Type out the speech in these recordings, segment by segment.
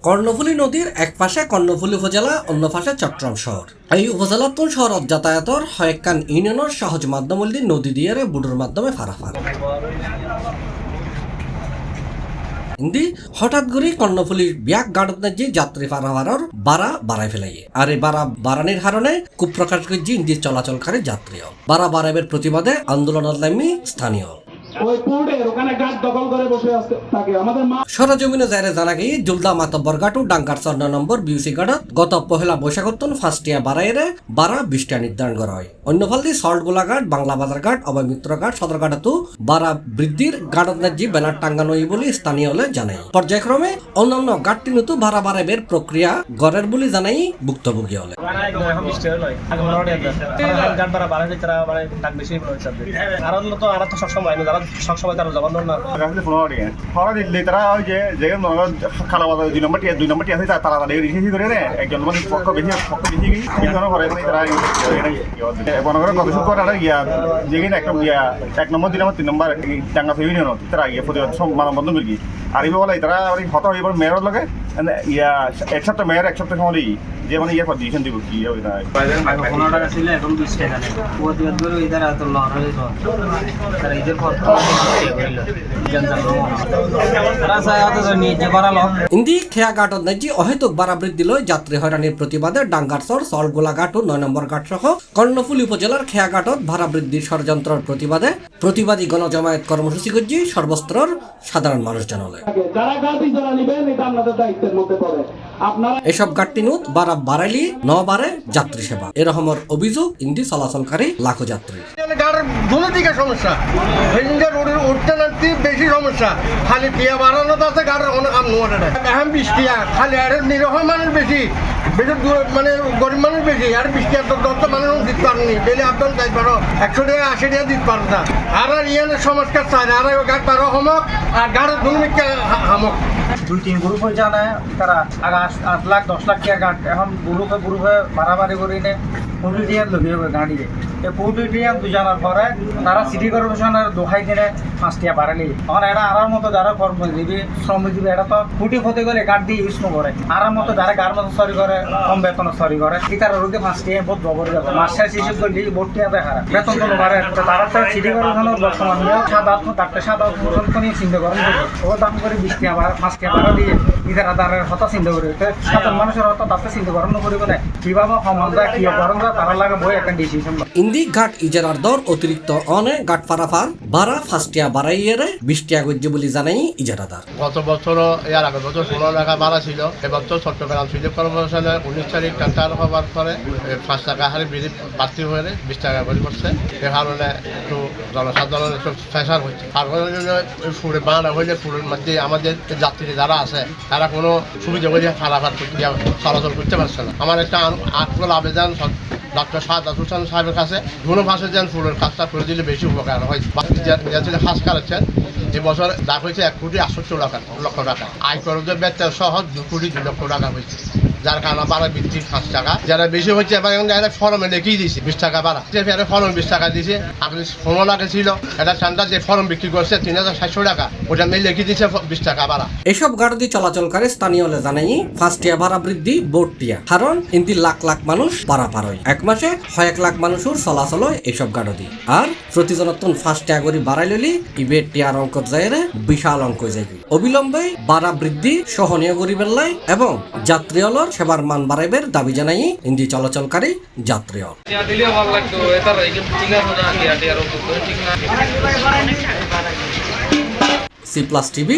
কর্ণফুলী নদীর এক পাশে কর্ণফুলী উপজেলা, অন্য পাশে চট্টগ্রাম শহর। এই উপজেলাতুন শহরত যাতায়াতর হয়েকান ইউনিয়নের সহজ মাধ্যম নদী দিয়ে বুডুর মাধ্যমে ফারাফার ইন্দি হঠাৎ করে কর্ণফুলীর ব্যাগ গাড়ত যে যাত্রী পারাবারর বাড়া বাড়াই ফেলাই আর এই বাড়া বাড়ানির কারণে কুপ্রকাশ করছে ইন্দি চলাচলকারী যাত্রীও বাড়া বাড়াইবের প্রতিবাদে আন্দোলনের নামি স্থানীয় সরজমিনে যাইরে জানা গিয়ে জুলদা মাতব্বর ঘাট ও ডাঙ্কার 4 নম্বর বিউসি ঘাটত গত পহেলা বৈশাখতন ফার্স্টিয়া বাড়াইরে 12-20টা নির্ধারণ করা হয়। অন্য ফালদি সল্টগোলা ঘাট, বাংলা বাজার ঘাট, অভয় মিত্র ঘাট, সদর ঘাটতো 12 বৃদ্ধির ঘাটত জি ব্যানার টাঙ্গানো বলে স্থানীয় হলে জানাই। পর্যায়ক্রমে অন্যান্য ঘাটটি নতু ভাড়া বাড়াইবের প্রক্রিয়া গড়ের বলে জানাই ভুক্তভোগী হলে। সবসময় তারা জবান না ফরা দিলে তারা ওই যে খালা বাজার 2 নম্বরটি আছে তারা রিসিভ করে রে একজন পক্ষ বেশি কি ধরনের করে তারা বনগরের কত শুরু করে ইয়া যেখানে একটা ইয়া 1 নম্বর 2 নম্বর 3 নম্বর টাঙ্গা ফেরি নিয়ে তারা ইয়ে প্রতিবাদ মানববন্ধন করি আর এই বলে তারা হত হইব মেয়র লগে ইয়া এক সপ্তাহ মেয়র এক সপ্তাহ সময় যে মানে ইয়ে ডিসিশন দিব কি হবে না 15 টাকা ছিল এখন 20 টাকা নেই প্রতিবাদ করে ইদার এত লড় হয়ে যায় তারা ইদের পর ইন্দি খেয়া ঘাটত নাজি অহেতুক বাড়া বৃদ্ধি লয় যাত্রী হয়রানির প্রতিবাদে ডাঙ্গারচর, সল্টগোলা ঘাট ও 9 নম্বর ঘাট সহ কর্ণফুলী উপজেলার খেয়া ঘাটত ভাড়া বৃদ্ধির ষড়যন্ত্রের প্রতিবাদে প্রতিবাদী গণজমায়েত কর্মসূচি করছি সর্বস্তরের সাধারণ মানুষ জানালে। এসব ঘাটটি নুত বাড়া বাড়াইলি ন বাড়ে যাত্রী সেবা এরকমের অভিযোগ ইন্দি চলাচলকারী লাখো যাত্রী। সমস্যা উঠতে নামতে বেশি সমস্যা খালি টিয়া বাড়ানো আছে গাড়ির অনেক কাম নোয়াটা এখন 20 টিয়া খালি আর নিরহ মানুষ বেশি মানে গরিব মানুষ বেশি আর 20 টিয়া তো দত্ত মানুষ দিতে পারেনি ডেলি আপডাউন যাই পারো 100 টাকা 80 টাকা দিতে পারো না আর ইয়ানের সংস্কার চাই আর গাড়ি বারো হমক আর গাড়ির দুর্নীতি হামক 2-3 গ্রুপ হয়ে জানায় তারা আগে 8 লাখ 10 লাখ টাকা গাড়ি এখন গ্রুপে বাড়াবাড়ি করে নে 40 টাকা লগে গাড়িয়ে এই 40 টাকা দুজনের পরে তারা সিটি কর্পোরেশনের দোহাই দিনে 5 টাকা বাড়ালি তখন এটা আরার মতো যারা কর্মজীবী শ্রমজীবী এটা তো কোটি ক্ষতি করে গাড়ি দিয়ে ইউজ করে আরার মতো যারা গাড়ির মতো সরি করে কম বেতন সরি করে তার রোগে 5 টাকা বহুত বড় যাবে মাসের হিসেব করলে ভর্তি হবে হারা বেতন তো বাড়ে তারা তো সিটি কর্পোরেশনের বর্তমান সাদা নিয়ে চিন্তা করেন ও দাম করে 20 টাকা 5 টাকা বাড়া দিয়ে ইদার আদারের হতা চিন্তা করে সাধারণ মানুষের হতা তাতে চিন্তা করেন করি বলে কিভাবে সমাজ যায় কি করেন যায় তারা লাগে বই একটা ডিসিশন ইন্দি ঘাট ইজারার দর অতিরিক্ত অনে ঘাট পারাফার বাড়া ফার্স্টিয়া বাড়াইয়েরে 20 টাকা গজ্জে বলে জানাই ইজারাদার। গত বছরও এর আগের বছর 16 টাকা বাড়া ছিল এবছর চট্টগ্রাম সিটি কর্পোরেশনের 19 তারিখ টেন্ডার হওয়ার পরে 5 টাকা হারে বাড়তি হয়ে 20 টাকা করে করছে এর কারণে একটু জনসাধারণের একটু প্রেশার হচ্ছে আর ফুলের বাড়া হইলে ফুলের মধ্যে আমাদের যাত্রী যারা আছে তারা কোনো সুবিধা করে খারাপ চলাচল করতে পারছে না। আমার একটা আকুল আবেদন ডক্টর সাদাত হোসেন সাহেবের কাছে ধুনো ভাষা যেন ফুলের কাজটা করে দিলে বেশি উপকার হয়। কাজ করেছেন এবছর দাম হয়েছে 1,68,00,000 টাকা আয় করদের বেতন সহ 2,02,00,000 টাকা হয়েছে যার কারণে বাড়া বৃদ্ধি 5 টাকা যারা বেশি হচ্ছে ফর্মে লিখিয়ে দিয়েছি 20 টাকা বাড়া ফর্মে 20 টাকা দিয়েছে আপনি 16 টাকা ছিল এটা ঠান্ডা যে ফর্ম বিক্রি করছে 3,700 টাকা ওটা আমি লিখিয়ে দিয়েছে 20 টাকা বাড়া। এসব গাড়ি চলাচলকারী স্থানীয় জানাই ফার্স্টিয়া ভাড়া বৃদ্ধি বোর্ডটিয়া কারণ ইন্দি লাখ লাখ মানুষ পারাপার হয় এক মাসে 1 লাখ মানুষের চলাচল হয় এসব গাড়ি আর প্রতিজনতন 5 টাকা করে বাড়াই ললি ইবের টিয়ার অঙ্ক যায় বিশাল অঙ্ক যায় অবিলম্বে ভাড়া বৃদ্ধি সহনীয় গরিবের লাই এবং যাত্রীহলর সেবার মান বাড়াইবের দাবি জানাই ইন্দি চলাচলকারী যাত্রীহল। C+ TV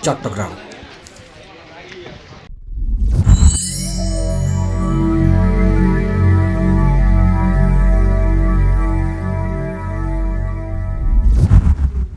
Chittagong.